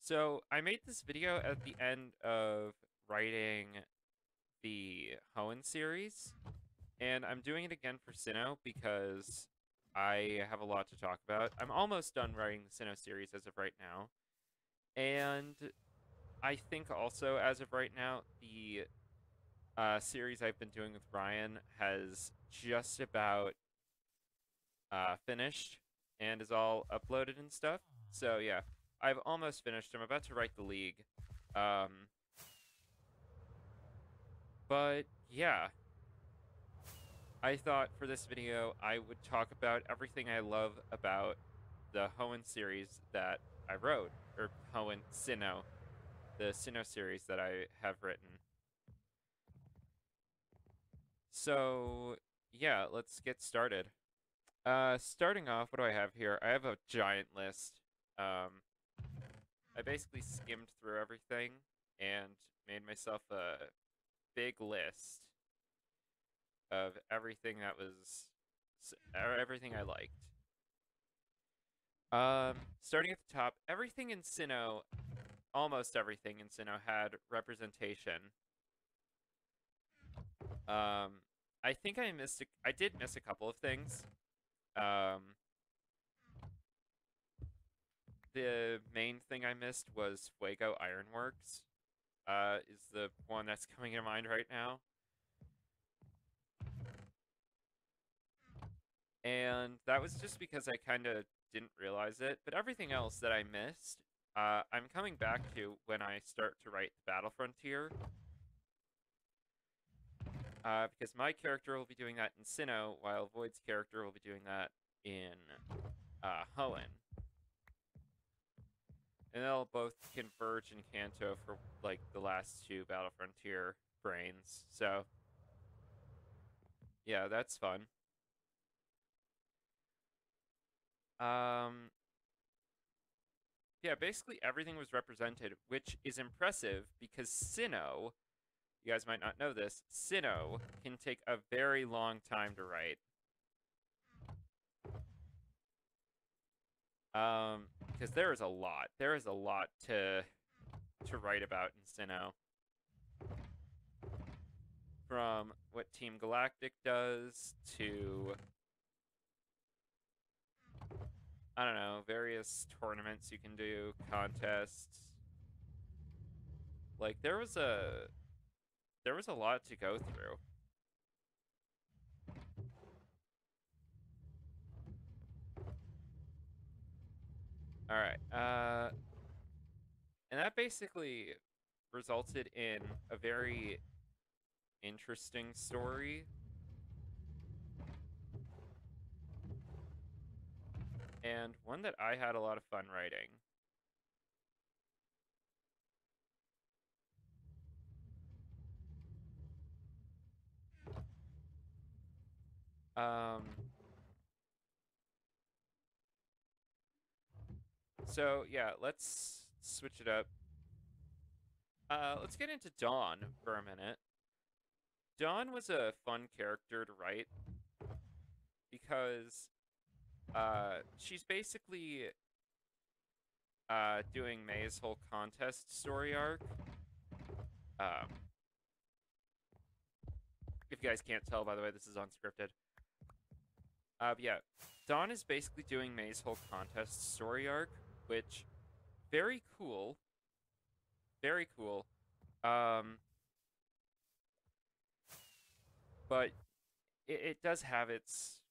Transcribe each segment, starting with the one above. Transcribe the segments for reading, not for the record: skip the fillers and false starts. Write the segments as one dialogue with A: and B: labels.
A: So I made this video at the end of writing the Hoenn series, and I'm doing it again for Sinnoh because I have a lot to talk about. I'm almost done writing the Sinnoh series as of right now, and I think also as of right now, the series I've been doing with Ryan has just about finished and is all uploaded and stuff. So yeah, I've almost finished. I'm about to write the League. Um, But yeah, I thought for this video I would talk about everything I love about the Hoenn series that I wrote, or Hoenn Sinnoh, the Sinnoh series that I have written. So yeah, let's get started. Starting off, what do I have here? I have a giant list. Um, I basically skimmed through everything and made myself a big list of everything that was everything I liked. Starting at the top, everything in Sinnoh, almost everything in Sinnoh had representation. Um, I think I did miss a couple of things. Um, the main thing I missed was Fuego Ironworks. Is the one that's coming to mind right now. And that was just because I kind of didn't realize it. But everything else that I missed, I'm coming back to when I start to write the Battle Frontier. Because my character will be doing that in Sinnoh, while Void's character will be doing that in Hoenn. And they'll both converge in Kanto for like the last two Battle Frontier brains. So yeah, that's fun. Um, yeah, basically everything was represented, which is impressive because Sinnoh, you guys might not know this, Sinnoh can take a very long time to write. Because there is a lot. There is a lot to write about in Sinnoh. From what Team Galactic does to, I don't know, various tournaments you can do, contests. Like there was a lot to go through. All right. And that basically resulted in a very interesting story. And one that I had a lot of fun writing. Um, so yeah, let's switch it up. Let's get into Dawn for a minute. Dawn was a fun character to write because she's basically doing May's whole contest story arc. Um, if you guys can't tell, by the way, this is unscripted. Yeah, Dawn is basically doing May's whole contest story arc, which very cool, very cool. Um, but it does have its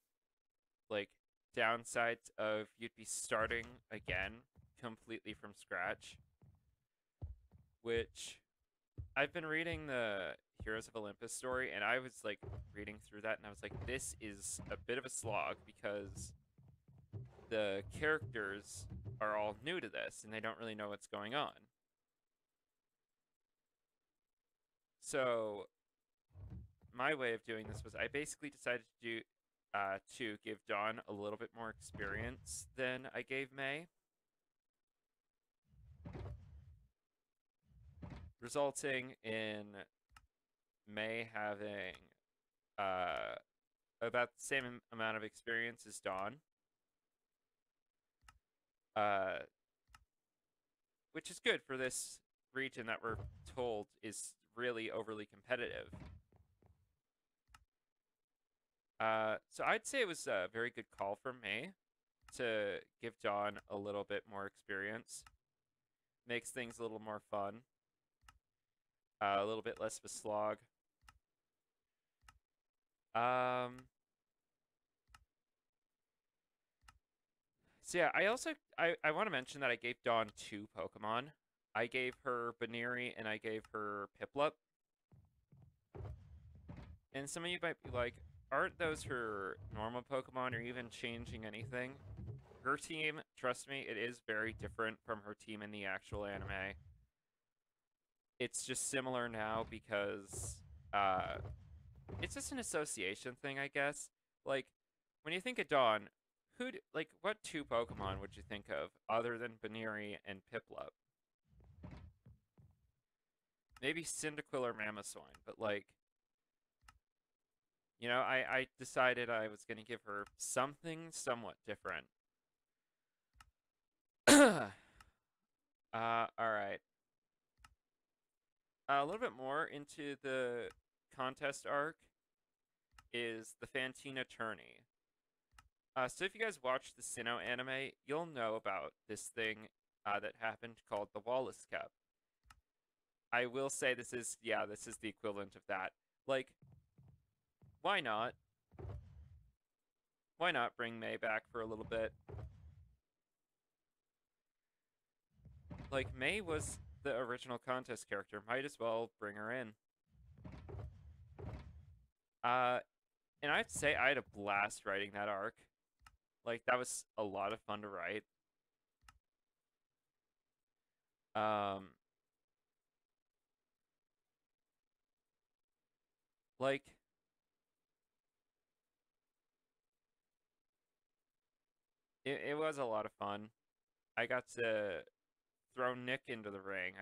A: like downsides of you'd be starting again completely from scratch, which I've been reading the Heroes of Olympus story, and I was like reading through that, and I was like, this is a bit of a slog because the characters are all new to this and they don't really know what's going on. So my way of doing this was I basically decided to give Dawn a little bit more experience than I gave May, resulting in May having uh, about the same amount of experience as Dawn. Uh, which is good for this region that we're told is really overly competitive. So I'd say it was a very good call from me to give Dawn a little bit more experience. Makes things a little more fun. A little bit less of a slog. So yeah, I want to mention that I gave Dawn 2 Pokemon. I gave her Baneri and I gave her Piplup. And some of you might be like, aren't those her normal Pokemon or even changing anything? Her team, trust me, it is very different from her team in the actual anime. It's just similar now because it's just an association thing, I guess. Like, when you think of Dawn, what 2 Pokemon would you think of other than Baneri and Piplup? Maybe Cyndaquil or Mamoswine, but like, you know, I decided I was going to give her something somewhat different. All right. A little bit more into the contest arc is the Fantina tourney. So if you guys watch the Sinnoh anime, you'll know about this thing that happened called the Wallace Cup. I will say this is the equivalent of that. Like, why not? Why not bring May back for a little bit? Like, May was the original contest character. Might as well bring her in. And I have to say, I had a blast writing that arc. Like, that was a lot of fun to write. Like, it was a lot of fun. I got to throw Nick into the ring.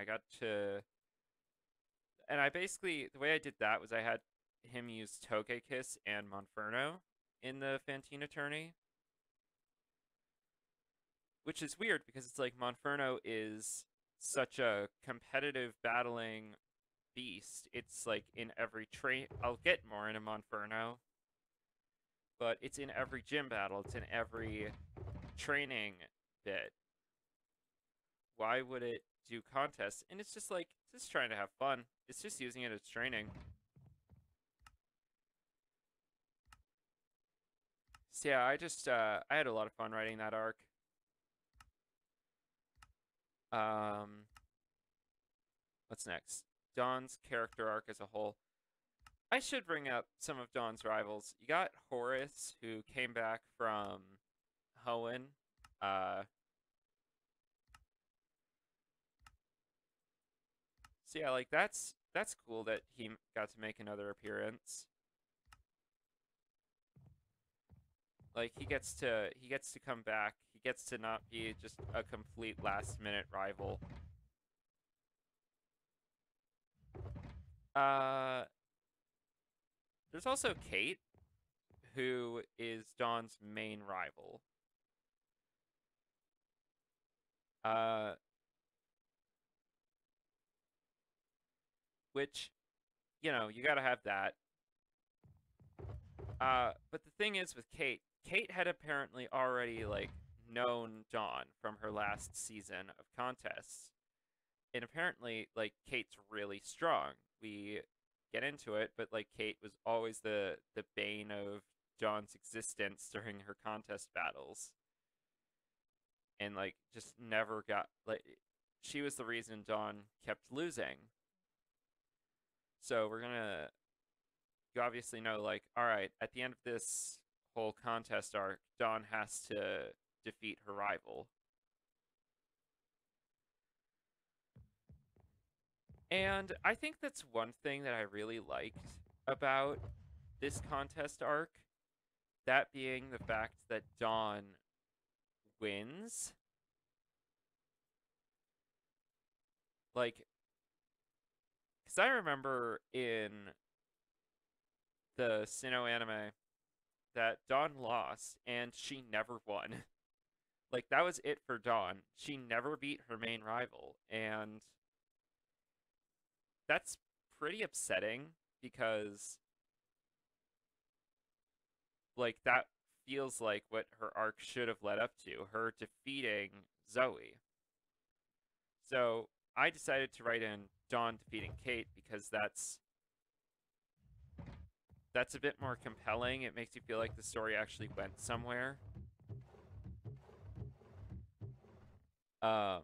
A: And I basically, the way I did that was I had him use Togekiss and Monferno in the Fantina tourney. Which is weird because it's like Monferno is such a competitive battling beast. It's like in every train. I'll get more into Monferno, but it's in every gym battle. It's in every training bit. Why would it do contests? And it's just like, it's just trying to have fun. It's just using it as training. So yeah, I had a lot of fun writing that arc. What's next? Dawn's character arc as a whole. I should bring up some of Dawn's rivals. You got Horace, who came back from Hoenn. So yeah, like that's cool that he got to make another appearance. Like he gets to come back. He gets to not be just a complete last minute rival. There's also Kate, who is Dawn's main rival. Which, you know, you gotta have that. But the thing is with Kate had apparently already, like, known Dawn from her last season of contests. And apparently, like, Kate's really strong. We get into it, but, like, Kate was always the bane of Dawn's existence during her contest battles. And, like, just never got, like, she was the reason Dawn kept losing. So you obviously know, like, all right, at the end of this whole contest arc, Dawn has to defeat her rival. And I think that's one thing that I really liked about this contest arc, that being the fact that Dawn wins. Like, because I remember in the Sinnoh anime that Dawn lost and she never won. Like, that was it for Dawn. She never beat her main rival, and that's pretty upsetting because, like, that feels like what her arc should have led up to, her defeating Zoe. So I decided to write in Dawn defeating Kate because that's a bit more compelling. It makes you feel like the story actually went somewhere. Um,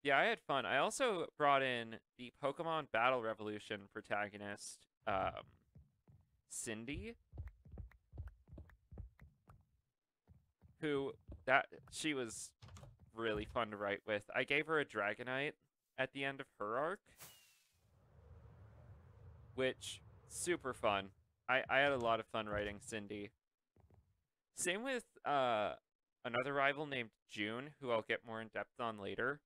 A: yeah, I had fun. I also brought in the Pokemon Battle Revolution protagonist, Cindy, who that she was really fun to write with. I gave her a Dragonite at the end of her arc, which super fun. I had a lot of fun writing Cindy. Same with another rival named June, who I'll get more in depth on later.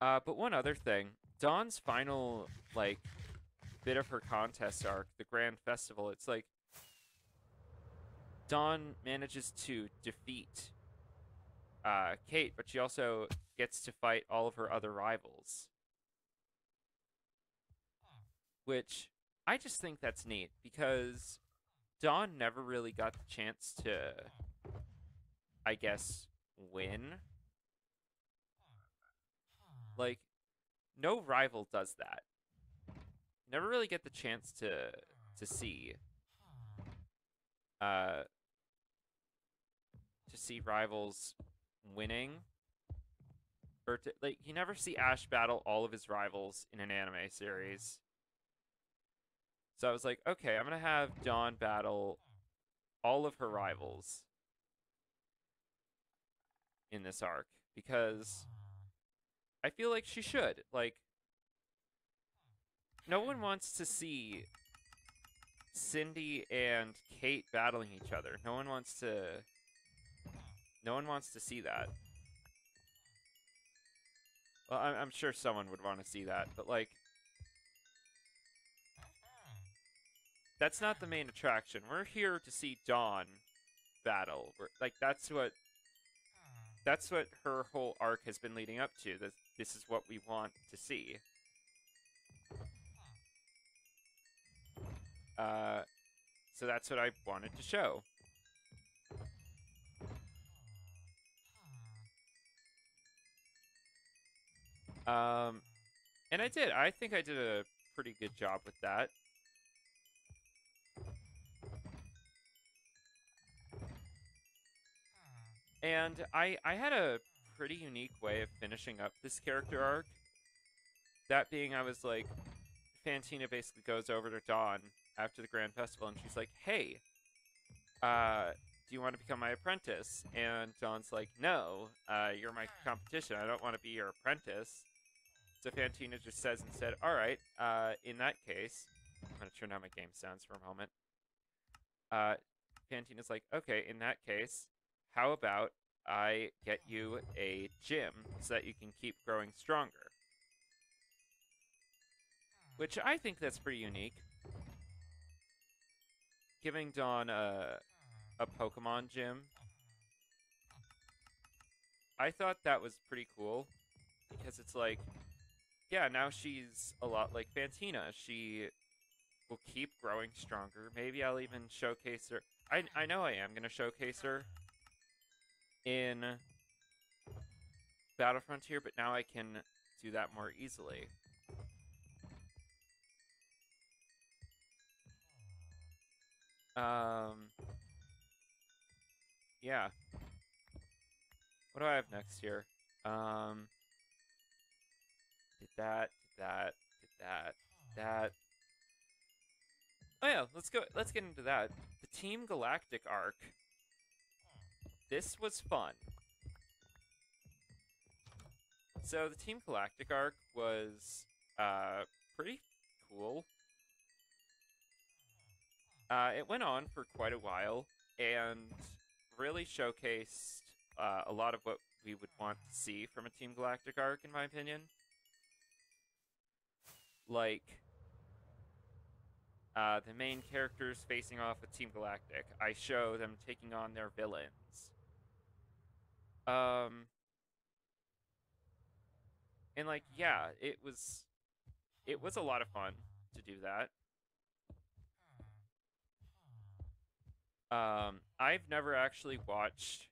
A: But one other thing, Dawn's final like bit of her contest arc, the Grand Festival, it's like Dawn manages to defeat Kate, but she also gets to fight all of her other rivals, which I just think that's neat because Dawn never really got the chance to, I guess, win. Like, no rival does that. Never really get the chance to see uh to see rivals winning, or to, like, you never see Ash battle all of his rivals in an anime series. So I was like, okay, I'm gonna have Dawn battle all of her rivals in this arc because I feel like she should. Like, no one wants to see Cindy and Kate battling each other. No one wants to see that. Well, I'm sure someone would want to see that, but like, that's not the main attraction. We're here to see Dawn battle. Like, that's what her whole arc has been leading up to. This is what we want to see. So that's what I wanted to show. And I did. I think I did a pretty good job with that. And I had a pretty unique way of finishing up this character arc. That being, I was like, Fantina basically goes over to Dawn after the Grand Festival, and she's like, hey, do you want to become my apprentice? And Dawn's like, no, you're my competition. I don't want to be your apprentice. So Fantina just says instead, all right, in that case, I'm going to turn down my game sounds for a moment. Fantina's like, okay, in that case, how about I get you a gym so that you can keep growing stronger? Which I think that's pretty unique. Giving Dawn a Pokemon gym. I thought that was pretty cool because it's like, yeah, now she's a lot like Fantina. She will keep growing stronger. Maybe I'll even showcase her. I know I am going to showcase her in Battle Frontier, but now I can do that more easily. Yeah. What do I have next here? Did that, did that. Oh yeah, let's get into that. The Team Galactic arc. This was fun. So the Team Galactic arc was pretty cool. It went on for quite a while and really showcased a lot of what we would want to see from a Team Galactic arc, in my opinion. Like, the main characters facing off with Team Galactic. I show them taking on their villains. And like, yeah, it was a lot of fun to do that. I've never actually watched,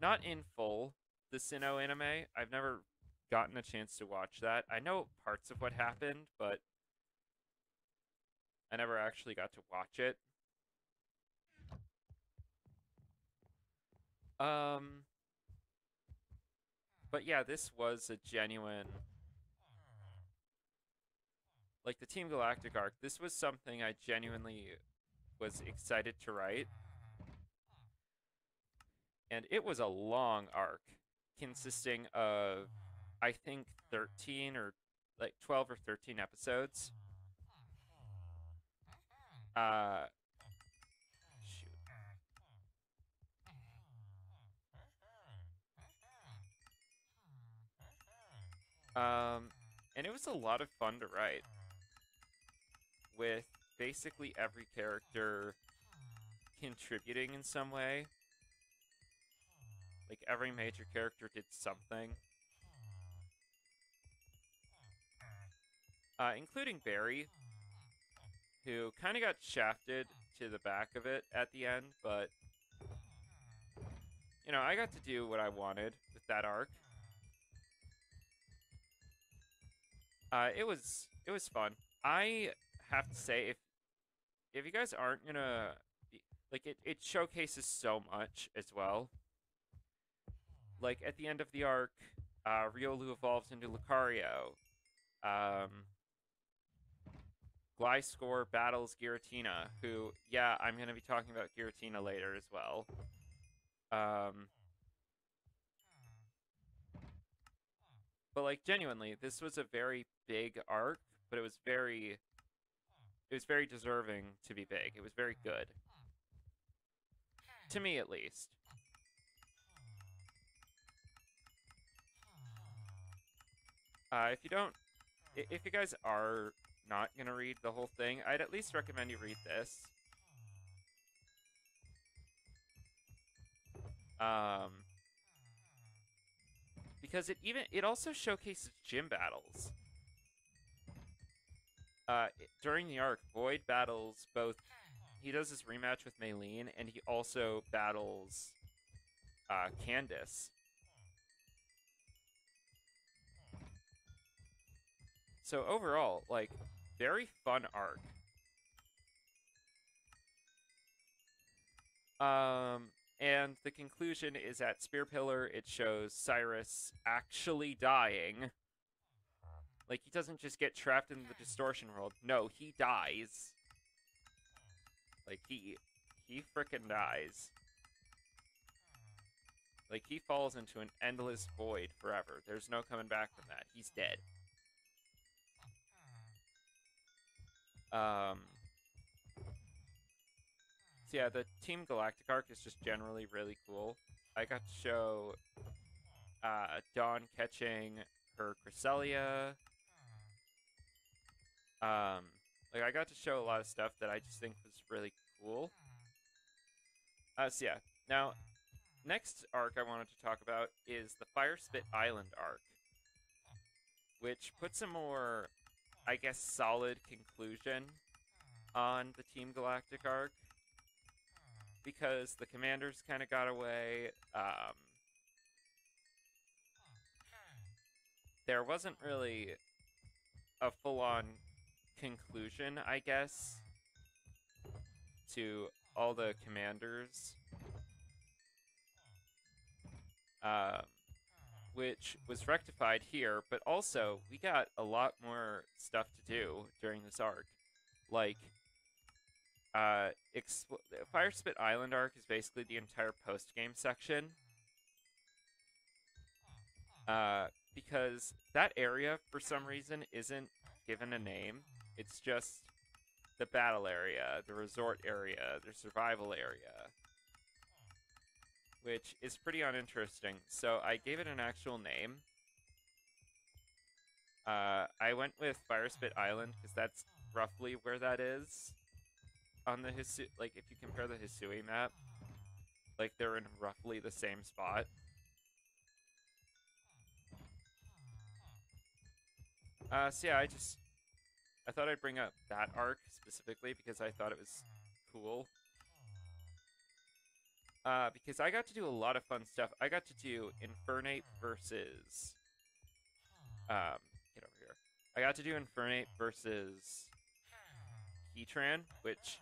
A: not in full, the Sinnoh anime. I've never gotten a chance to watch that. I know parts of what happened, but I never actually got to watch it. Um, but yeah, this was a genuine, like the Team Galactic arc. This was something I genuinely was excited to write. And it was a long arc consisting of, I think, 13 or like 12 or 13 episodes. Uh, shoot. And it was a lot of fun to write with basically every character contributing in some way. Like every major character did something. Including Barry, who kind of got shafted to the back of it at the end, but you know, I got to do what I wanted with that arc. It was fun. I have to say, if you guys aren't gonna like it showcases so much as well. Like at the end of the arc, Riolu evolves into Lucario. Um, Gliscor battles Giratina, who, yeah, I'm gonna be talking about Giratina later as well. Um, but like genuinely, this was a very big arc, but it was very deserving to be big. It was very good. To me, at least. If you guys are not gonna read the whole thing, I'd at least recommend you read this. Um, because it also showcases gym battles. During the arc, Void battles both. He does his rematch with Maylene, and he also battles Candace. So overall, like, very fun arc. And the conclusion is at Spear Pillar, it shows Cyrus actually dying. Like, he doesn't just get trapped in the distortion world. No, he dies. Like, he frickin' dies. Like, he falls into an endless void forever. There's no coming back from that. He's dead. So yeah, the Team Galactic arc is just generally really cool. I got to show Dawn catching her Cresselia. Like, I got to show a lot of stuff that I just think was really cool. So yeah, now, next arc I wanted to talk about is the Fire Spit Island arc, which puts a more, I guess, solid conclusion on the Team Galactic arc, because the commanders kind of got away. There wasn't really a full-on conclusion, I guess, to all the commanders, which was rectified here, but also we got a lot more stuff to do during this arc. Like, Fire Spit Island arc is basically the entire post-game section. Because that area, for some reason, isn't given a name. It's just the battle area, the resort area, the survival area, which is pretty uninteresting. So I gave it an actual name. I went with Fire Spit Island because that's roughly where that is on the like if you compare the Hisui map, like they're in roughly the same spot. So yeah, I thought I'd bring up that arc specifically because I thought it was cool. Because I got to do a lot of fun stuff. I got to do Infernape versus get over here. I got to do Infernape versus Heatran, which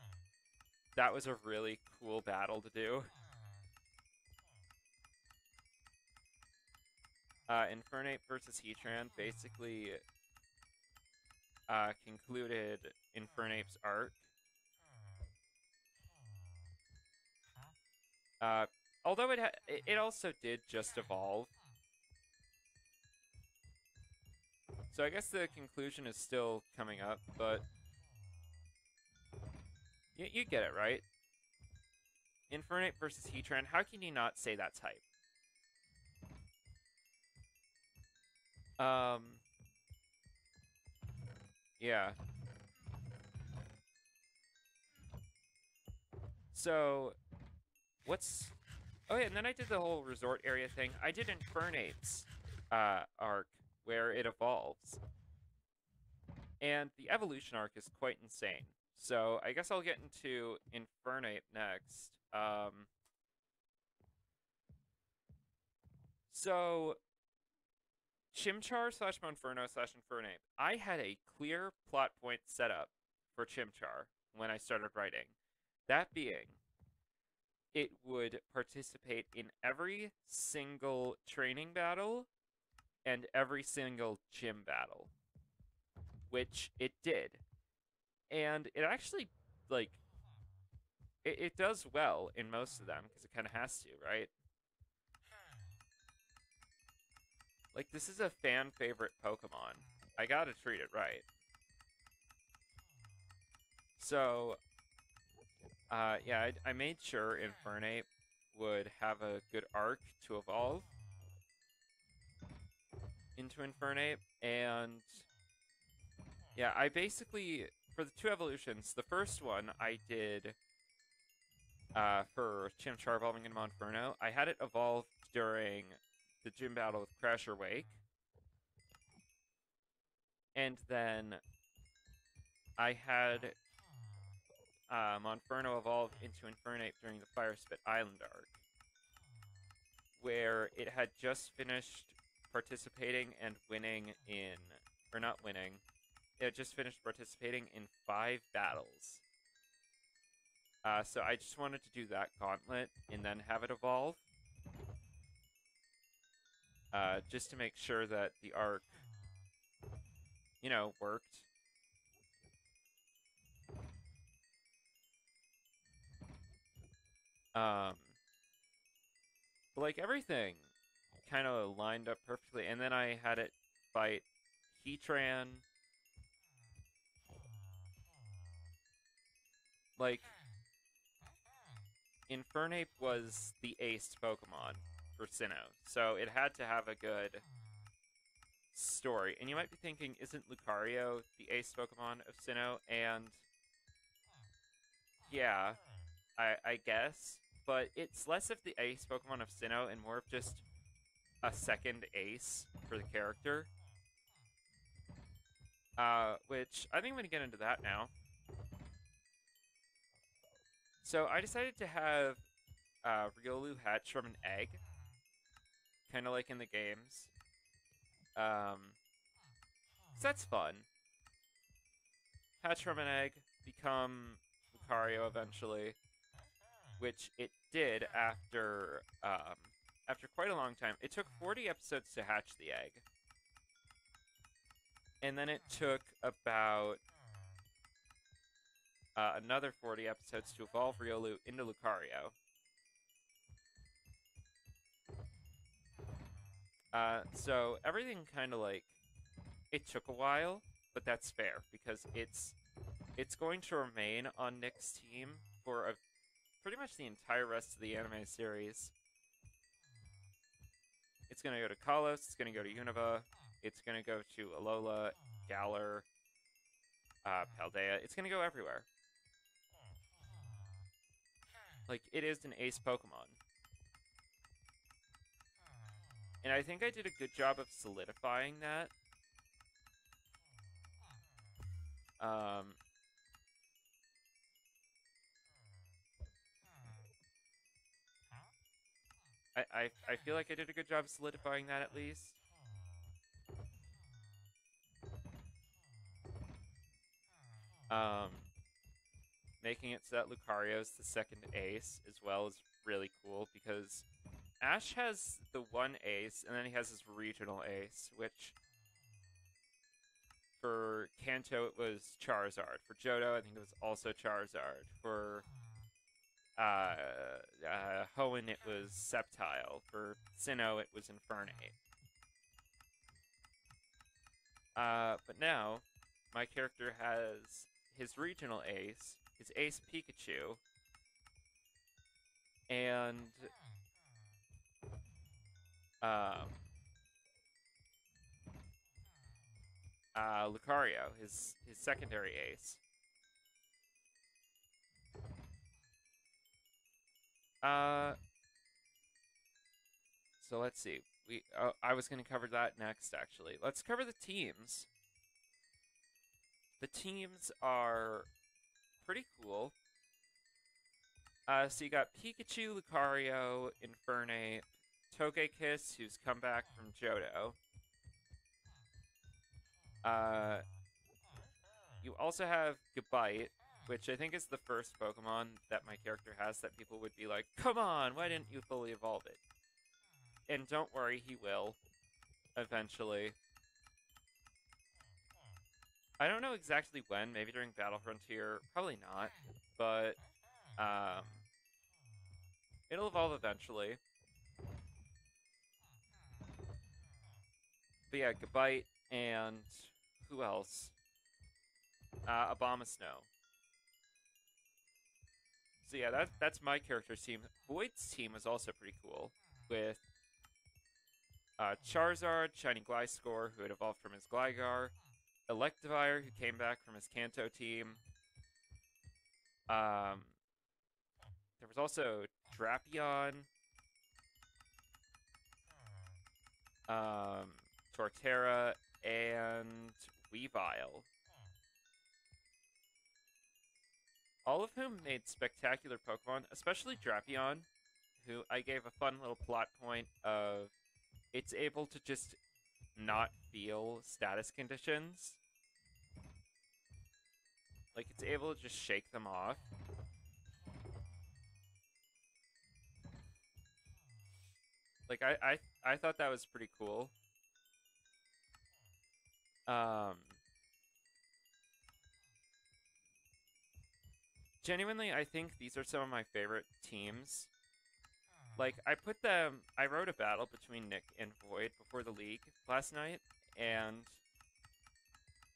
A: that was a really cool battle to do. Infernape versus Heatran basically concluded Infernape's arc. Although it also did just evolve. So I guess the conclusion is still coming up, but you get it, right? Infernape versus Heatran, how can you not say that's hype? Yeah. So, oh yeah, and then I did the whole resort area thing. I did Infernape's arc, where it evolves. And the evolution arc is quite insane. So, I guess I'll get into Infernape next. So, Chimchar slash Monferno slash Infernape. I had a clear plot point set up for Chimchar when I started writing. That being, it would participate in every single training battle and every single gym battle, which it did. And it actually, like, it does well in most of them because it kind of has to, right? Like, this is a fan favorite Pokemon. I gotta treat it right. So, yeah, I made sure Infernape would have a good arc to evolve into Infernape, and yeah, I basically, for the two evolutions, the first one I did for Chimchar evolving into Monferno, I had it evolve during the gym battle with Crasher Wake, and then I had Monferno evolved into Infernape during the Fire Spit Island arc, where it had just finished participating and winning in, or not winning, it had just finished participating in 5 battles. So I just wanted to do that gauntlet and then have it evolve. Just to make sure that the arc, you know, worked. But like everything kind of lined up perfectly, and then I had it fight Heatran. Like, Infernape was the ace Pokemon for Sinnoh, so it had to have a good story. And you might be thinking, isn't Lucario the ace Pokemon of Sinnoh? And yeah, I guess, but it's less of the ace Pokemon of Sinnoh and more of just a second ace for the character. Which I think I'm going to get into that now. So I decided to have Riolu hatch from an egg, kind of like in the games. So that's fun. Hatch from an egg, become Lucario eventually, which it did after quite a long time. It took 40 episodes to hatch the egg. And then it took about another 40 episodes to evolve Riolu into Lucario. So everything kind of like, it took a while, but that's fair because it's going to remain on Nick's team for pretty much the entire rest of the anime series. It's going to go to Kalos, it's going to go to Unova, it's going to go to Alola, Galar, Paldea. It's gonna go everywhere. Like, it is an ace Pokemon. And I think I did a good job of solidifying that. I feel like I did a good job solidifying that at least. Making it so that Lucario's the second ace as well is really cool because Ash has the one ace and then he has his regional ace, which for Kanto it was Charizard. For Johto, I think it was also Charizard. For Hoenn, it was Sceptile. For Sinnoh, it was Infernape. But now, my character has his regional ace, his ace Pikachu, and Lucario, his secondary ace. So let's see. I was going to cover that next, actually. Let's cover the teams. The teams are pretty cool. So you got Pikachu, Lucario, Infernape, Togekiss, who's come back from Johto. You also have Gabite, which I think is the first Pokemon that my character has that people would be like, come on, why didn't you fully evolve it? And don't worry, he will. Eventually. I don't know exactly when, maybe during Battle Frontier, probably not, but it'll evolve eventually. But yeah, Gabite and who else? Abomasnow. So yeah, that's my character's team. Void's team was also pretty cool, with Charizard, Shiny Gliscor, who had evolved from his Gligar, Electivire, who came back from his Kanto team. There was also Drapion, Torterra, and Weavile. All of whom made spectacular Pokemon, especially Drapion, who I gave a fun little plot point of it's able to just not feel status conditions. Like, it's able to just shake them off. Like, I thought that was pretty cool. Genuinely, I think these are some of my favorite teams. Like, I wrote a battle between Nick and Void before the league last night, and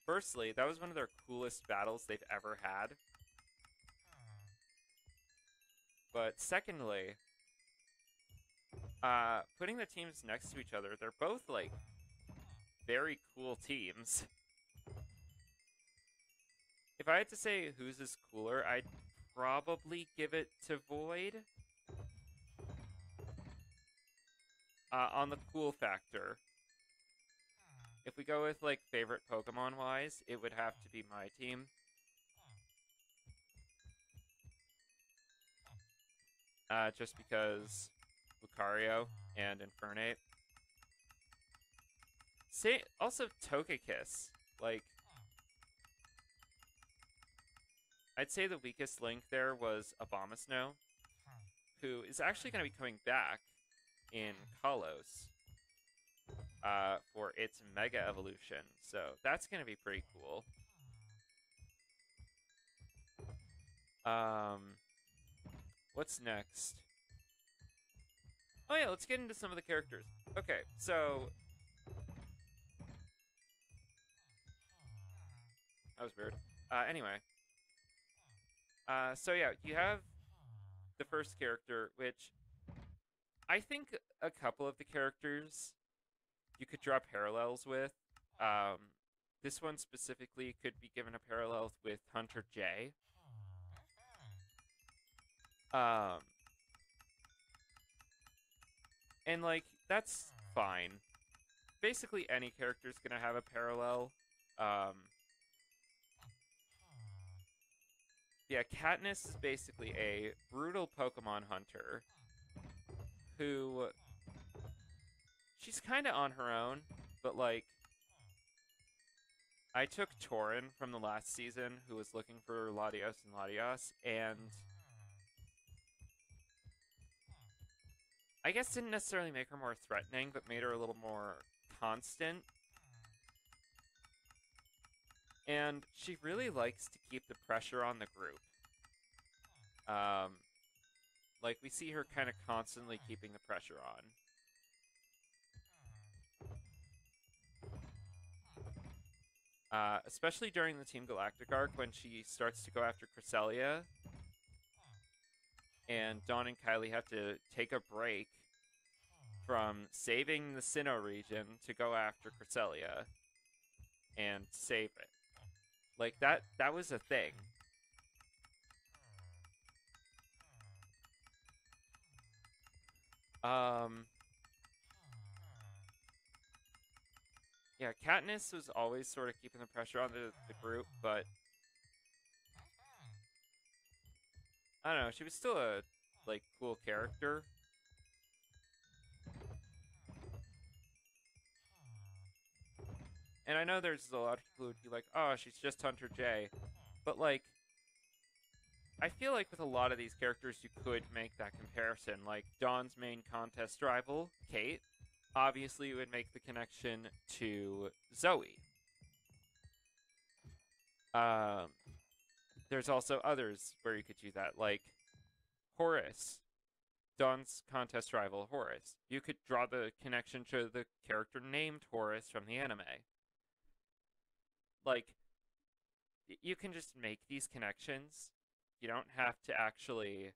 A: firstly, that was one of their coolest battles they've ever had. But secondly, putting the teams next to each other, they're both, like, very cool teams. If I had to say whose is cooler, I'd probably give it to Void. On the cool factor. If we go with, like, favorite Pokemon-wise, it would have to be my team. Just because Lucario and Infernape. Also Togekiss. Like, I'd say the weakest link there was Abomasnow, who is actually going to be coming back in Kalos for its Mega Evolution. So that's going to be pretty cool. What's next? Oh yeah, let's get into some of the characters. Okay, so that was weird. Anyway. So yeah, you have the first character, which I think a couple of the characters you could draw parallels with. This one specifically could be given a parallel with Hunter J. Um, and like that's fine. Basically, any character is gonna have a parallel. Yeah, Katniss is basically a brutal Pokemon hunter who she's kind of on her own, but like I took Torin from the last season who was looking for Latios and Latias, and I guess didn't necessarily make her more threatening, but made her a little more constant. And she really likes to keep the pressure on the group. Like we see her kind of constantly keeping the pressure on. Especially during the Team Galactic arc when she starts to go after Cresselia. And Dawn and Kylie have to take a break from saving the Sinnoh region to go after Cresselia and save it. Like that was a thing. Yeah, Katniss was always sort of keeping the pressure on the group, but I don't know, she was still a like cool character. And I know there's a lot of people who would be like, oh, she's just Hunter J. But like I feel like with a lot of these characters you could make that comparison. Like Dawn's main contest rival, Kate, obviously would make the connection to Zoe. There's also others where you could do that, like Horace, Dawn's contest rival, Horace. You could draw the connection to the character named Horace from the anime. Like, you can just make these connections. You don't have to actually,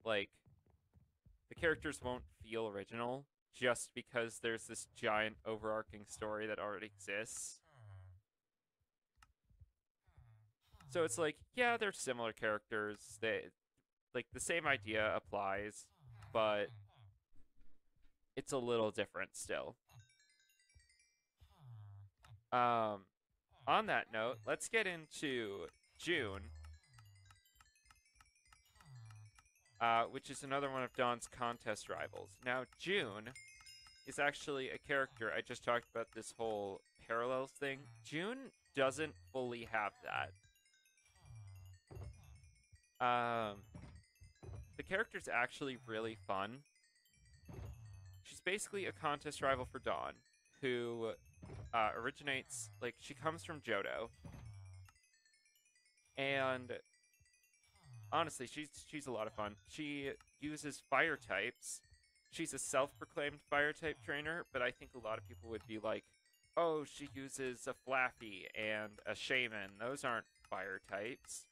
A: like, the characters won't feel original just because there's this giant overarching story that already exists. So it's like, yeah, they're similar characters. They like the same idea applies, but it's a little different still. On that note, let's get into June, which is another one of Dawn's contest rivals. Now, June is actually a character. I just talked about this whole parallels thing. June doesn't fully have that. The character's actually really fun. She's basically a contest rival for Dawn, who originates, like, she comes from Johto. And honestly, she's a lot of fun. She uses fire types. She's a self-proclaimed fire type trainer, but I think a lot of people would be like, oh, she uses a Flaffy and a Shaman. Those aren't fire types.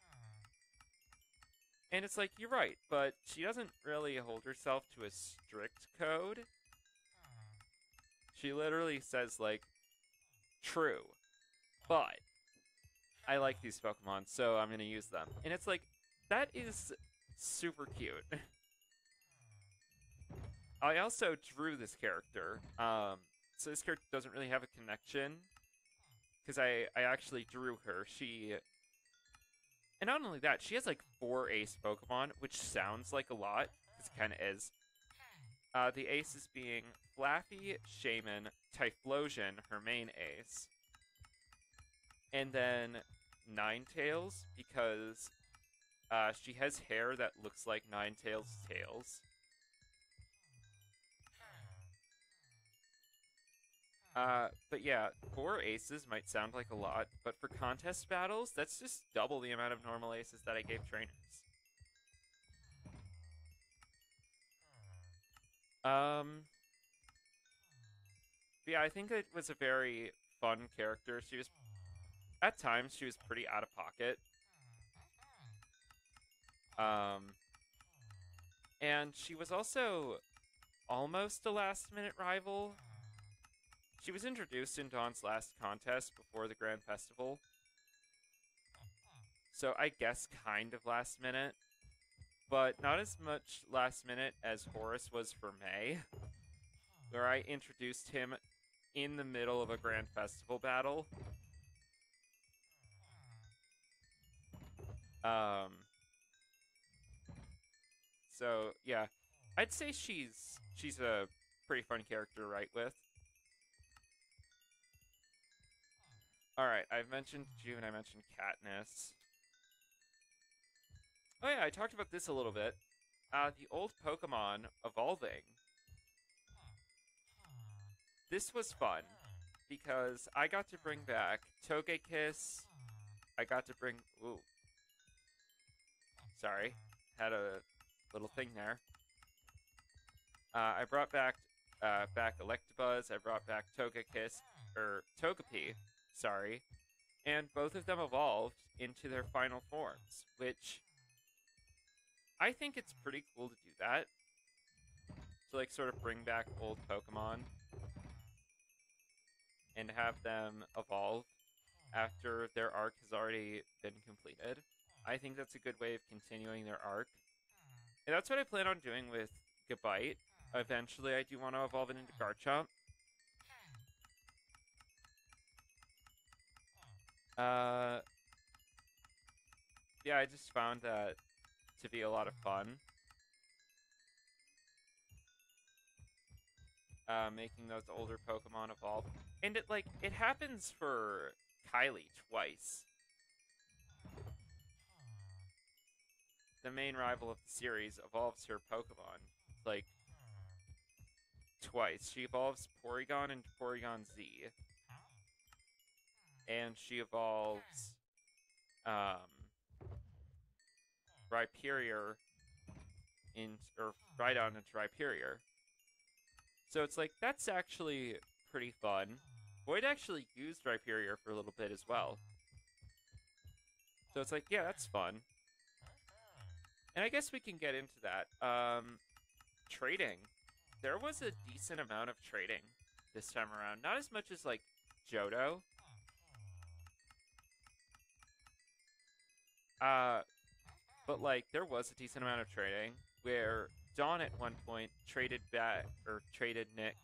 A: And it's like, you're right, but she doesn't really hold herself to a strict code. She literally says, like, true, but I like these Pokemon, so I'm gonna use them. And it's like, that is super cute. I also drew this character. So this character doesn't really have a connection, because I actually drew her. And not only that, she has like 4 ace Pokemon, which sounds like a lot, because it kind of is. The aces being Flaffy, Shaman, Typhlosion, her main ace. And then Ninetales, because she has hair that looks like Ninetales' tails. But yeah, 4 aces might sound like a lot, but for contest battles, that's just double the amount of normal aces that I gave trainers. Yeah, I think it was a very fun character. At times, she was pretty out of pocket. And she was also almost a last-minute rival. She was introduced in Dawn's last contest before the Grand Festival. So I guess kind of last minute. But not as much last minute as Horace was for May, where I introduced him in the middle of a Grand Festival battle. So yeah, I'd say she's a pretty fun character to write with. All right, I've mentioned June. I mentioned Katniss. Oh yeah, I talked about this a little bit. The old Pokemon evolving. This was fun because I got to bring back Togekiss. I got to bring. Ooh. Sorry, had a little thing there. I brought back Electabuzz. I brought back Togekiss or Togepi. Sorry, and both of them evolved into their final forms, which I think it's pretty cool to do that. To like sort of bring back old Pokemon and have them evolve after their arc has already been completed. I think that's a good way of continuing their arc. And that's what I plan on doing with Gabite. Eventually, I do want to evolve it into Garchomp. Yeah, I just found that to be a lot of fun. Making those older Pokemon evolve. And it happens for Kylie twice. The main rival of the series evolves her Pokemon, like, twice. She evolves Porygon into Porygon Z. And she evolves, Rhyperior or Rhydon into Rhyperior. So it's like, that's actually pretty fun. Void actually used Rhyperior for a little bit as well. So it's like, yeah, that's fun. And I guess we can get into that. Trading. There was a decent amount of trading this time around. Not as much as, like, Johto. But, like, there was a decent amount of trading where Dawn at one point traded Nick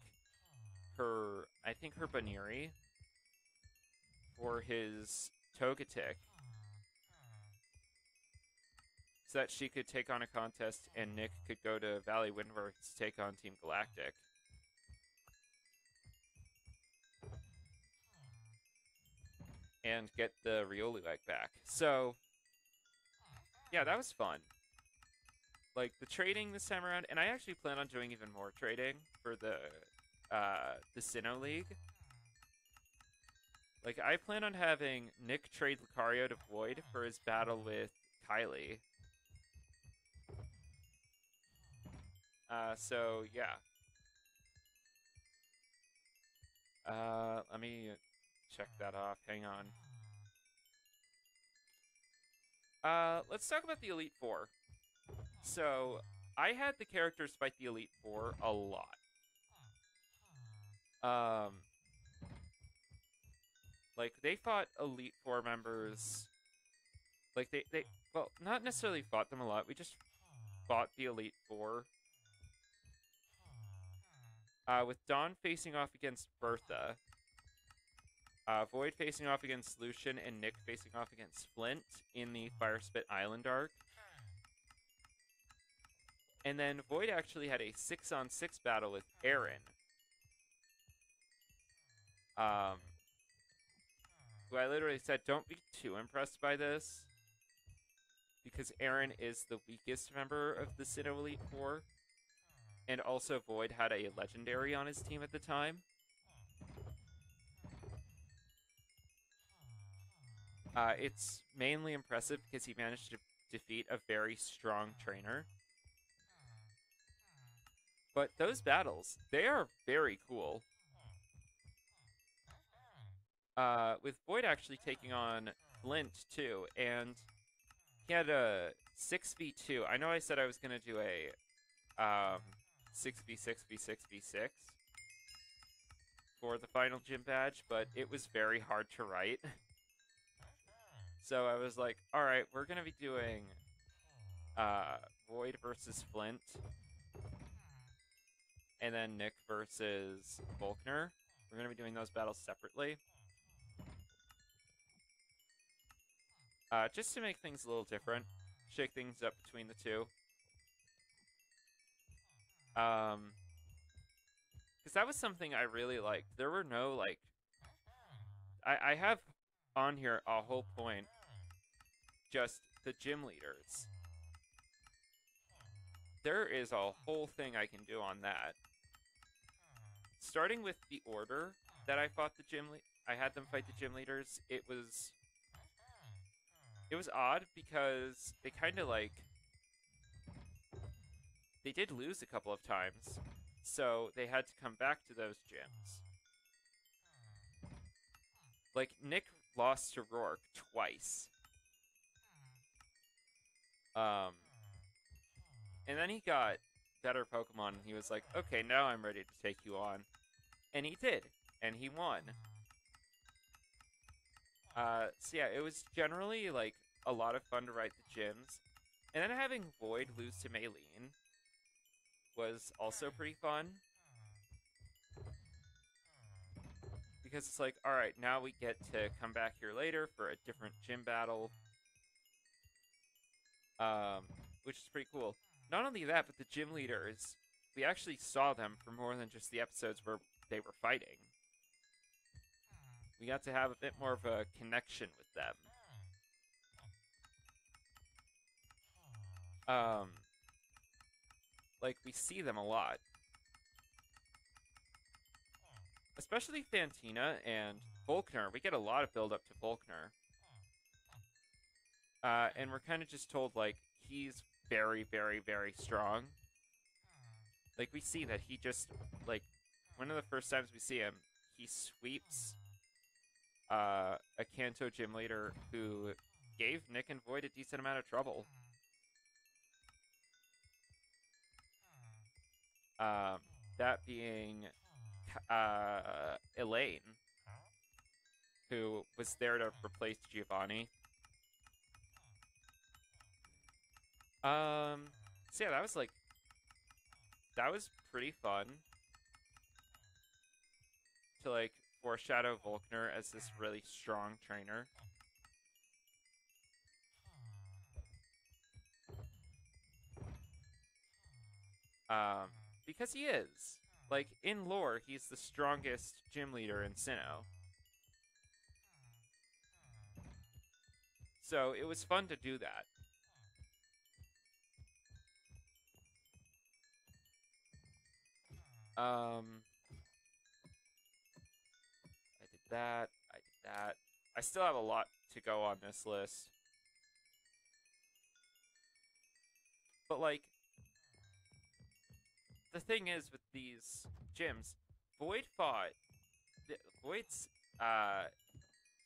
A: I think her Baniri for his Togetic so that she could take on a contest and Nick could go to Valley Windworth to take on Team Galactic. And get the Riolu egg back. So, yeah, that was fun. Like, the trading this time around, and I actually plan on doing even more trading for the Sinnoh League. Like, I plan on having Nick trade Lucario to Void for his battle with Kylie. So, yeah. Let me check that off. Hang on. Let's talk about the Elite Four. So, I had the characters fight the Elite Four a lot. Like, they fought Elite Four members. Like, well, not necessarily fought them a lot. We just fought the Elite Four. With Dawn facing off against Bertha. Void facing off against Lucian, and Nick facing off against Flint in the Fire Spit Island arc. And then Void actually had a 6-on-6 battle with Aaron. Who I literally said, don't be too impressed by this. Because Aaron is the weakest member of the Sinnoh Elite Four. And also Void had a legendary on his team at the time. It's mainly impressive because he managed to defeat a very strong trainer. But those battles, they are very cool. With Void actually taking on Flint, too, and he had a 6v2. I know I said I was going to do a 6v6v6v6. for the final gym badge, but it was very hard to write. So I was like, all right, we're going to be doing Void versus Flint, and then Nick versus Volkner. We're going to be doing those battles separately. Just to make things a little different, shake things up between the two. Because that was something I really liked. There were no, like... I have on here a whole point, just the gym leaders. There is a whole thing I can do on that. Starting with the order that I fought the I had them fight the gym leaders, it was odd because they kind of like... They did lose a couple of times, so they had to come back to those gyms. Like, Nick lost to Rourke twice. And then he got better Pokemon, and he was like, okay, now I'm ready to take you on. And he did, and he won. So yeah, it was generally, like, a lot of fun to write the gyms. And then having Void lose to Maylene was also pretty fun. Because it's like, alright, now we get to come back here later for a different gym battle. Which is pretty cool. Not only that, but the gym leaders, we actually saw them for more than just the episodes where they were fighting. We got to have a bit more of a connection with them. Like, we see them a lot. Especially Fantina and Volkner. We get a lot of build-up to Volkner. And we're kind of just told, like, he's very, very, very strong. Like, we see that he just, like, one of the first times we see him, he sweeps a Kanto gym leader who gave Nick and Void a decent amount of trouble. That being Elaine, who was there to replace Giovanni. So yeah, that was pretty fun to, like, foreshadow Volkner as this really strong trainer. Because he is. Like, in lore, he's the strongest gym leader in Sinnoh. So it was fun to do that. I did that. I did that. I still have a lot to go on this list. But, like, the thing is with these gyms, Void's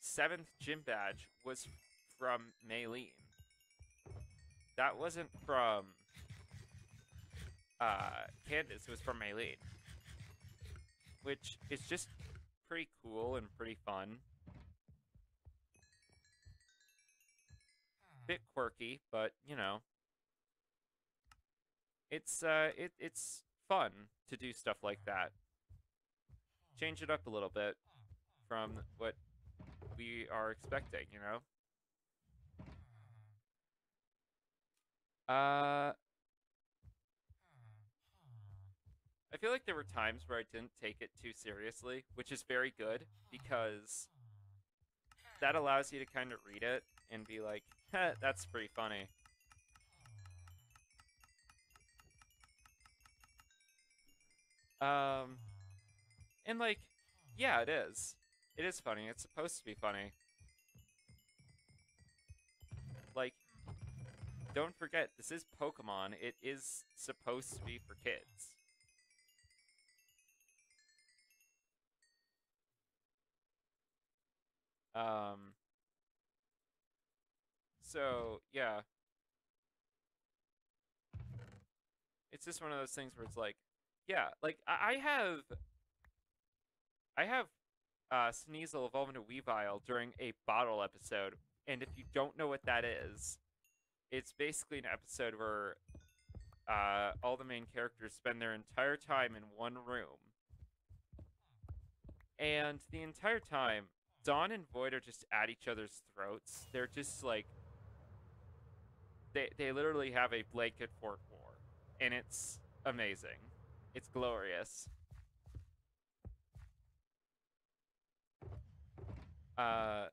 A: 7th gym badge was from Maylene. That wasn't from Candace, it was from Maylene. Which is just pretty cool and pretty fun. Bit quirky, but, you know. It's fun to do stuff like that. Change it up a little bit from what we are expecting, you know? I feel like there were times where I didn't take it too seriously, which is very good, because that allows you to kind of read it and be like, heh, that's pretty funny. And, like, yeah, it is. It is funny. It's supposed to be funny. Like, don't forget, this is Pokemon. It is supposed to be for kids. So, yeah. It's just one of those things where it's like, yeah, like, I have I have Sneasel evolve into Weavile during a bottle episode, and if you don't know what that is, it's basically an episode where all the main characters spend their entire time in one room, and the entire time, Dawn and Void are just at each other's throats. They're just like they literally have a blanket fort war, and it's amazing. It's glorious. Uh,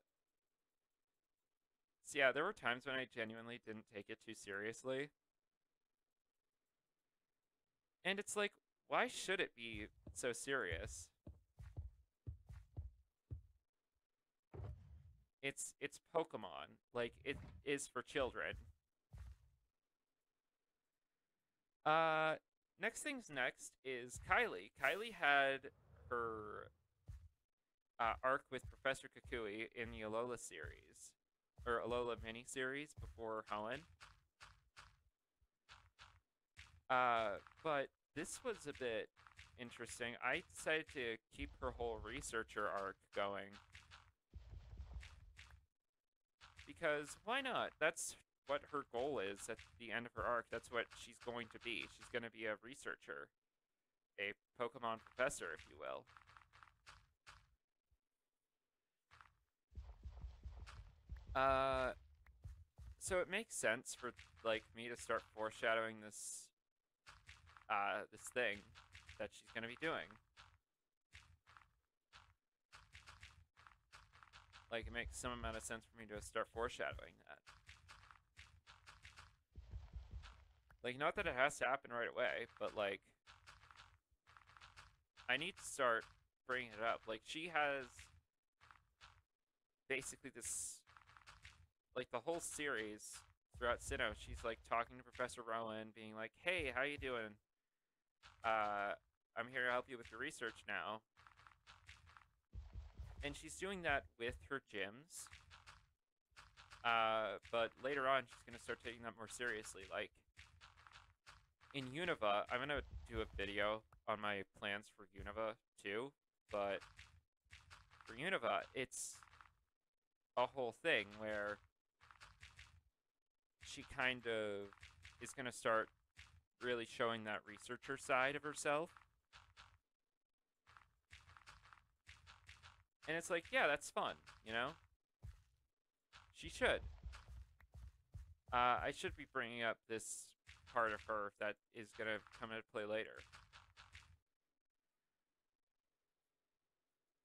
A: so yeah, there were times when I genuinely didn't take it too seriously, and it's like, why should it be so serious? It's Pokemon. Like it is for children. Uh, next things next is Kylie. Kylie had her arc with Professor Kukui in the Alola series, or Alola mini series before Hoenn. But this was a bit interesting. I decided to keep her whole researcher arc going because why not? That's what her goal is at the end of her arc. That's what she's going to be. She's going to be a researcher, a Pokemon professor, if you will. Uh, so it makes sense for like me to start foreshadowing this thing that she's gonna be doing. Like it makes some amount of sense for me to start foreshadowing that. Like not that it has to happen right away, but like I need to start bringing it up. Like she has basically this, like the whole series throughout Sinnoh, she's like talking to Professor Rowan, being like, "Hey, how you doing? I'm here to help you with your research now." And she's doing that with her gyms. But later on, she's gonna start taking that more seriously. Like in Unova, I'm gonna do a video on my plans for Unova too. But for Unova, it's a whole thing where she kind of is gonna start really showing that researcher side of herself. And it's like, yeah, that's fun, you know? She should. I should be bringing up this part of her that is going to come into play later.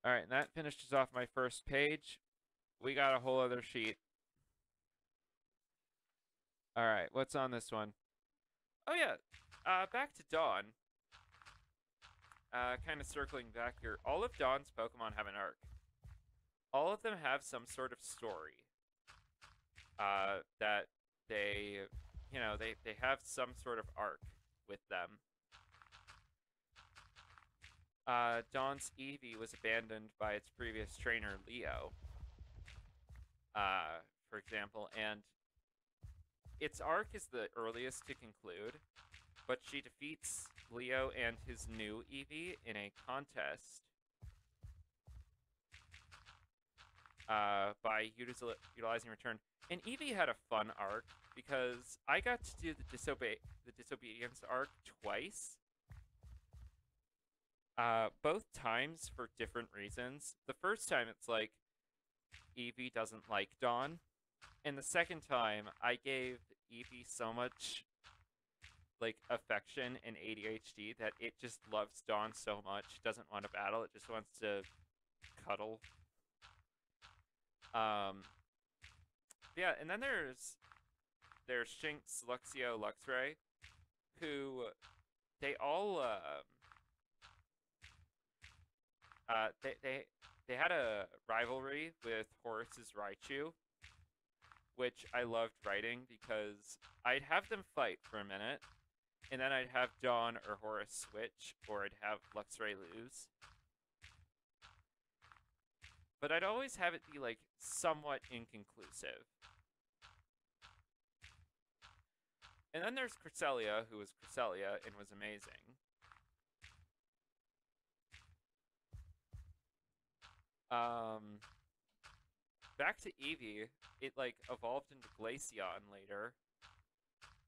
A: All right, and that finishes off my first page. We got a whole other sheet. All right, what's on this one? Oh, yeah. Back to Dawn. Kind of circling back here. All of Dawn's Pokemon have an arc. All of them have some sort of story. That they, you know, they have some sort of arc with them. Dawn's Eevee was abandoned by its previous trainer, Leo, for example, and its arc is the earliest to conclude, but she defeats Leo and his new Eevee in a contest by utilizing return. And Eevee had a fun arc because I got to do the disobedience arc twice. Both times for different reasons. The first time it's like Eevee doesn't like Dawn, and the second time I gave Eevee so much like affection and ADHD that it just loves Dawn so much. It doesn't want to battle. It just wants to cuddle. Yeah, and then there's Shinx, Luxio, Luxray, who they all they had a rivalry with Horace's Raichu, which I loved writing because I'd have them fight for a minute, and then I'd have Dawn or Horace switch, or I'd have Luxray lose. But I'd always have it be like somewhat inconclusive. And then there's Cresselia, who was Cresselia and was amazing. Um, back to Eevee, it like evolved into Glaceon later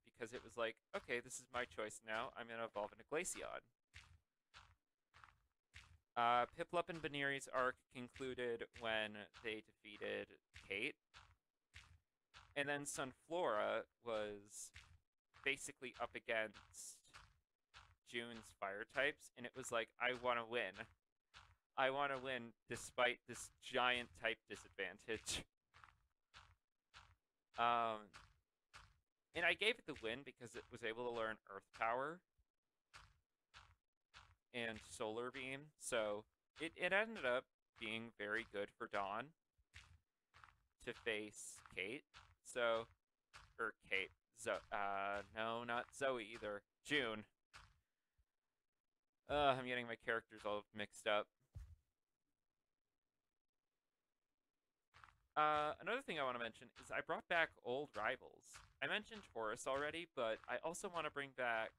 A: because it was like, okay, this is my choice now. I'm gonna evolve into Glaceon. Piplup and Baneri's arc concluded when they defeated Kate, and then Sunflora was basically up against June's fire types, and it was like, I want to win. I want to win despite this giant type disadvantage. Um, and I gave it the win because it was able to learn Earth Power and Solar Beam, so it ended up being very good for Dawn to face Kate. So, or Kate. No, not Zoe either. June. I'm getting my characters all mixed up. Another thing I want to mention is I brought back old rivals. I mentioned Taurus already, but I also want to bring back.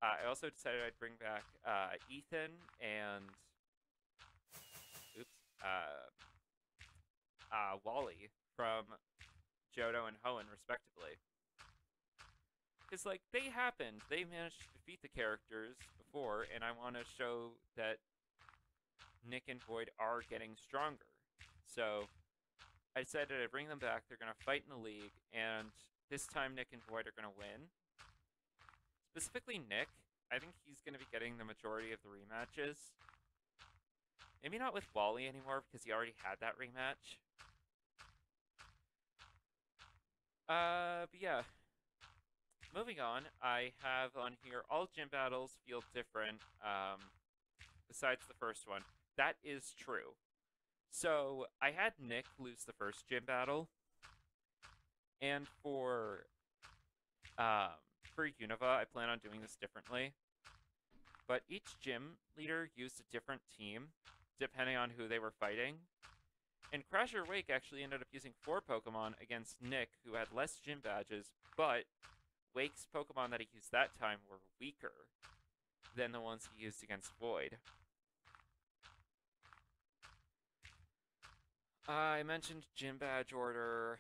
A: I also decided I'd bring back Ethan and oops, Wally from Johto and Hoenn, respectively. Because like they happened, they managed to defeat the characters before, and I want to show that Nick and Void are getting stronger. So I decided I'd bring them back. They're going to fight in the league, and this time Nick and Void are going to win. Specifically Nick, I think he's going to be getting the majority of the rematches. Maybe not with Wally anymore because he already had that rematch. But yeah. Moving on, I have on here all gym battles feel different, besides the first one. That is true. So I had Nick lose the first gym battle, and for Unova, I plan on doing this differently. But each gym leader used a different team, depending on who they were fighting. And Crasher Wake actually ended up using 4 Pokemon against Nick, who had less gym badges, but Wake's Pokemon that he used that time were weaker than the ones he used against Void. I mentioned gym badge order.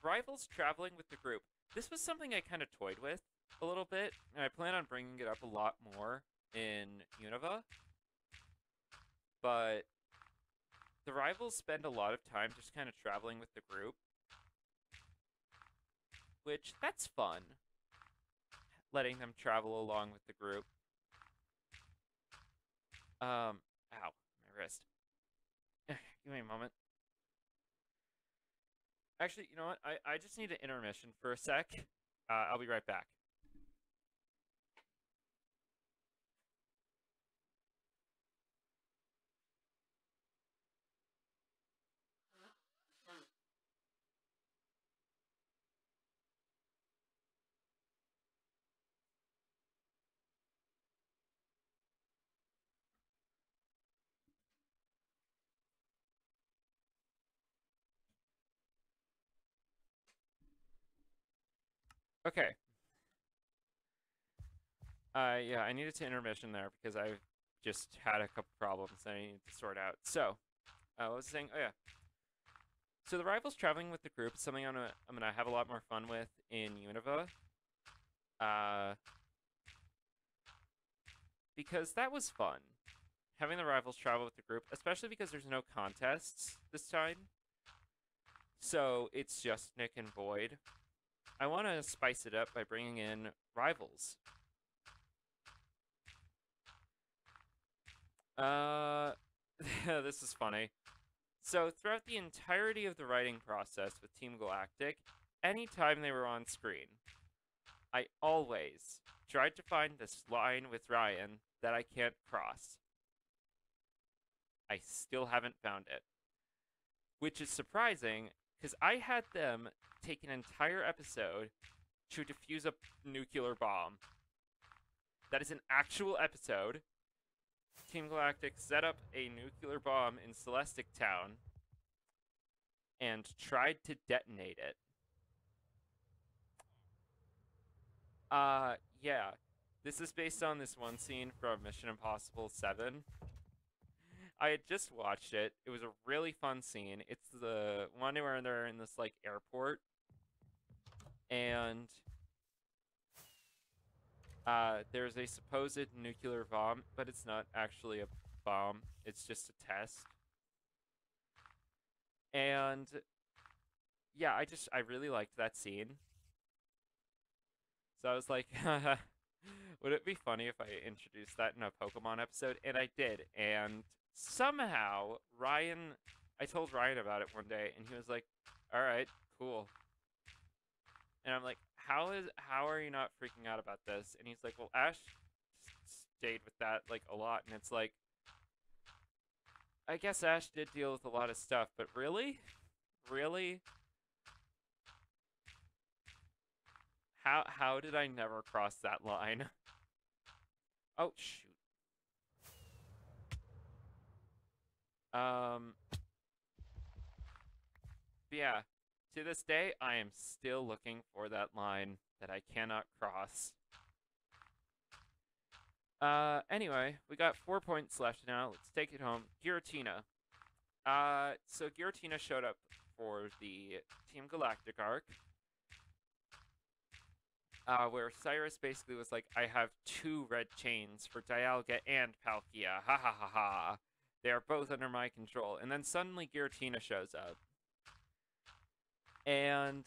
A: Rivals traveling with the group. This was something I kind of toyed with a little bit, and I plan on bringing it up a lot more in Unova. But the rivals spend a lot of time just kind of traveling with the group, which that's fun. Letting them travel along with the group. Ow, my wrist. Give me a moment. Actually, you know what? I just need an intermission for a sec. I'll be right back. Okay. Yeah, I needed to intermission there because I've just had a couple problems that I need to sort out. So, what was I saying? Oh yeah. So the rivals traveling with the group is something I'm gonna have a lot more fun with in Unova. Because that was fun. Having the rivals travel with the group, especially because there's no contests this time. So it's just Nick and Void. I want to spice it up by bringing in rivals. This is funny. So throughout the entirety of the writing process with Team Galactic, anytime they were on screen, I always tried to find this line with Ryan that I can't cross. I still haven't found it. Which is surprising, because I had them take an entire episode to defuse a nuclear bomb. That is an actual episode. Team Galactic set up a nuclear bomb in Celestic Town and tried to detonate it. Yeah. This is based on this one scene from Mission Impossible 7. I had just watched it. It was a really fun scene. It's the one where they're in this like airport and there's a supposed nuclear bomb, but it's not actually a bomb. It's just a test. And yeah, I really liked that scene. So I was like, would it be funny if I introduced that in a Pokemon episode? And I did. And somehow I told Ryan about it one day, and he was like, all right, cool. And I'm like, how are you not freaking out about this? And he's like, well, Ash stayed with that like a lot. And it's like, I guess Ash did deal with a lot of stuff, but really? Really? How did I never cross that line? Oh shoot. Yeah. To this day, I am still looking for that line that I cannot cross. Anyway, we got 4 points left now. Let's take it home. Giratina. So Giratina showed up for the Team Galactic arc. Where Cyrus basically was like, I have 2 red chains for Dialga and Palkia. Ha ha ha ha. They are both under my control. And then suddenly Giratina shows up. And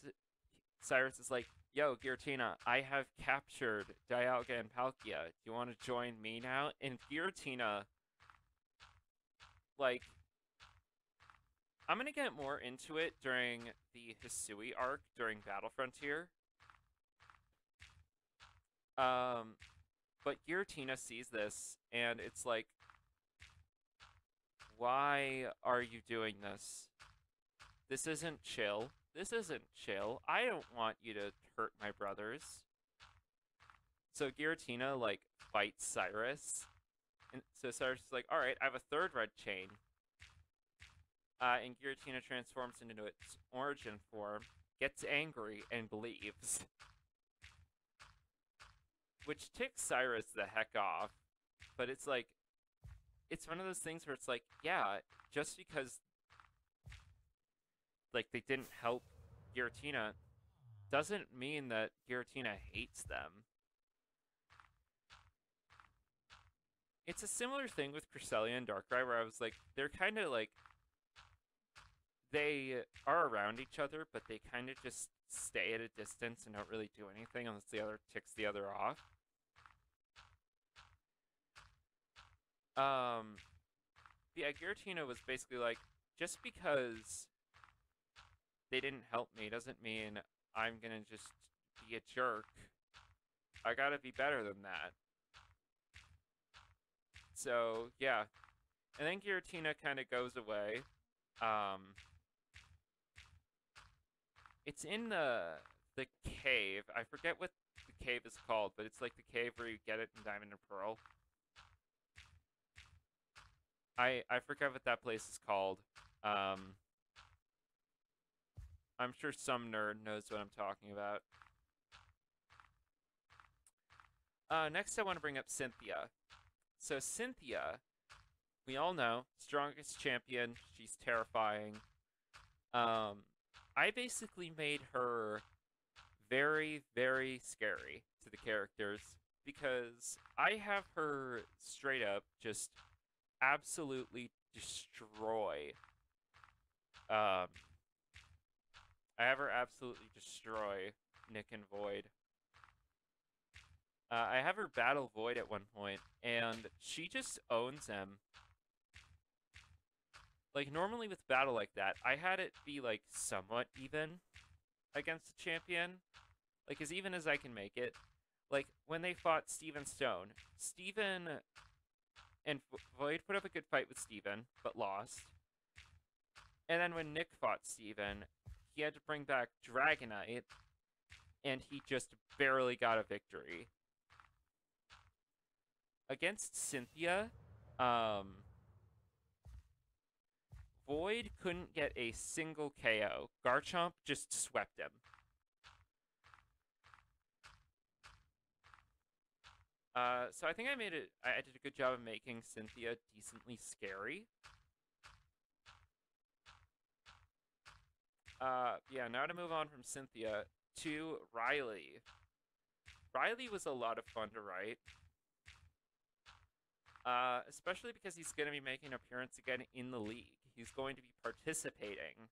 A: Cyrus is like, yo, Giratina, I have captured Dialga and Palkia. Do you want to join me now? And Giratina, like, I'm going to get more into it during the Hisui arc during Battle Frontier. But Giratina sees this, and it's like, why are you doing this? This isn't chill. This isn't chill. I don't want you to hurt my brothers. So Giratina, like, fights Cyrus. And so Cyrus is like, alright, I have a 3rd red chain. And Giratina transforms into its origin form, gets angry, and leaves. Which ticks Cyrus the heck off. But it's like, it's one of those things where it's like, yeah, just because like they didn't help Giratina doesn't mean that Giratina hates them. It's a similar thing with Cresselia and Darkrai, where I was like, they're kind of like, they are around each other, but they kind of just stay at a distance and don't really do anything unless the other ticks the other off. Yeah, Giratina was basically like, just because they didn't help me doesn't mean I'm gonna just be a jerk. I gotta be better than that. So, yeah. And then Giratina kind of goes away. It's in the cave. I forget what the cave is called, but it's like the cave where you get it in Diamond and Pearl. I forget what that place is called. I'm sure some nerd knows what I'm talking about. Next I want to bring up Cynthia. So Cynthia, we all know, strongest champion. She's terrifying. I basically made her very, very scary to the characters because I have her straight up just absolutely destroy. I have her absolutely destroy Nick and Void. I have her battle Void at one point, and she just owns him. Like, normally with battle like that, I had it be, like, somewhat even against the champion. Like, as even as I can make it. Like, when they fought Steven Stone, Steven and Void put up a good fight with Steven, but lost. And then when Nick fought Steven, he had to bring back Dragonite, and he just barely got a victory. Against Cynthia, Void couldn't get a single KO. Garchomp just swept him. So I think I made it. I did a good job of making Cynthia decently scary. Yeah. Now to move on from Cynthia to Riley. Riley was a lot of fun to write. Especially because he's going to be making an appearance again in the league. He's going to be participating.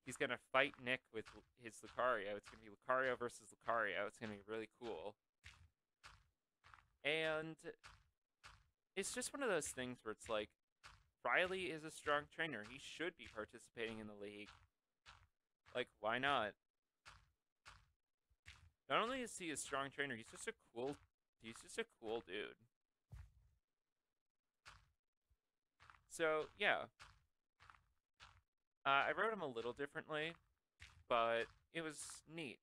A: He's going to fight Nick with his Lucario. It's going to be Lucario versus Lucario. It's going to be really cool. And it's just one of those things where it's like, Riley is a strong trainer. He should be participating in the league. Like, why not? Not only is he a strong trainer, he's just a cool dude. So, yeah. I wrote him a little differently, but it was neat.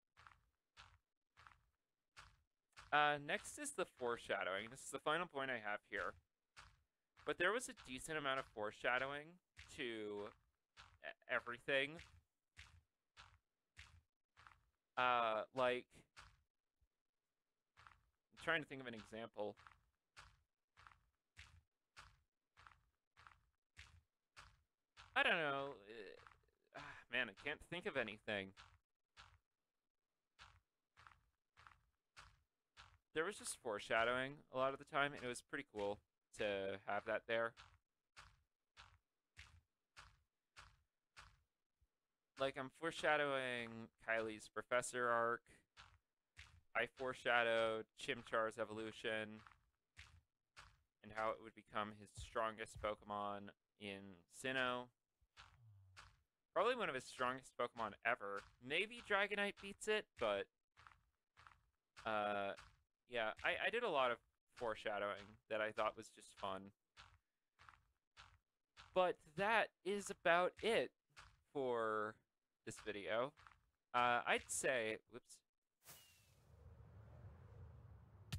A: Next is the foreshadowing. This is the final point I have here. But there was a decent amount of foreshadowing to everything. Like, I'm trying to think of an example. I don't know. Man, I can't think of anything. There was just foreshadowing a lot of the time, and it was pretty cool to have that there. Like, I'm foreshadowing Kylie's Professor arc. I foreshadowed Chimchar's evolution and how it would become his strongest Pokemon in Sinnoh. Probably one of his strongest Pokemon ever. Maybe Dragonite beats it, but yeah, I did a lot of foreshadowing that I thought was just fun. But that is about it for this video. I'd say, whoops.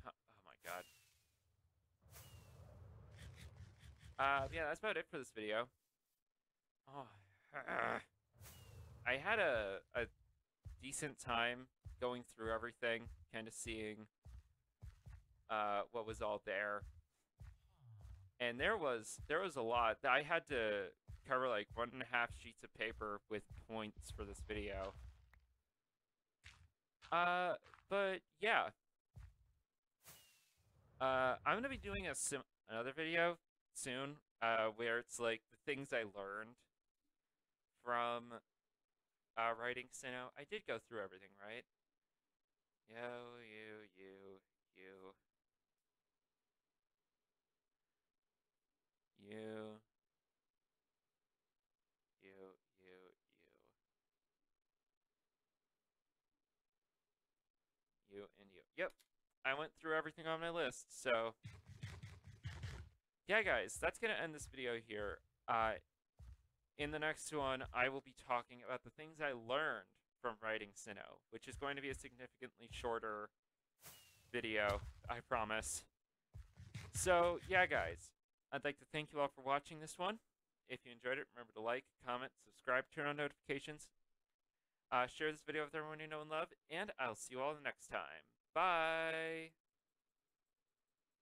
A: Oh my god. Yeah, that's about it for this video. Oh, I had a decent time going through everything, kind of seeing what was all there. And there was a lot. I had to cover like 1.5 sheets of paper with points for this video. But yeah. I'm gonna be doing another video soon, where it's like the things I learned from writing Sinnoh. I did go through everything, right? You, you, you, and you. Yep, I went through everything on my list. So yeah, guys, that's gonna end this video here. In the next one, I will be talking about the things I learned from writing Sinnoh, which is going to be a significantly shorter video, I promise. So yeah, guys, I'd like to thank you all for watching this one. If you enjoyed it, remember to like, comment, subscribe, turn on notifications. Share this video with everyone you know and love, and I'll see you all next time. Bye!